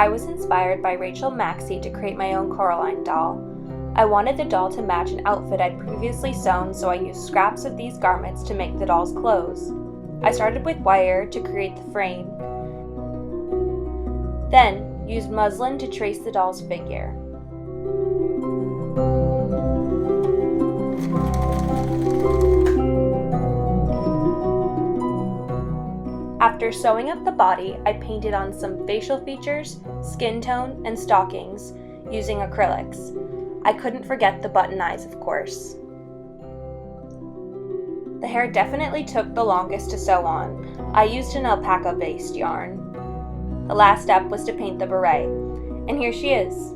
I was inspired by Rachel Maxey to create my own Coraline doll. I wanted the doll to match an outfit I'd previously sewn, so I used scraps of these garments to make the doll's clothes. I started with wire to create the frame, then used muslin to trace the doll's figure. After sewing up the body, I painted on some facial features, skin tone, and stockings using acrylics. I couldn't forget the button eyes, of course. The hair definitely took the longest to sew on. I used an alpaca-based yarn. The last step was to paint the beret, and here she is.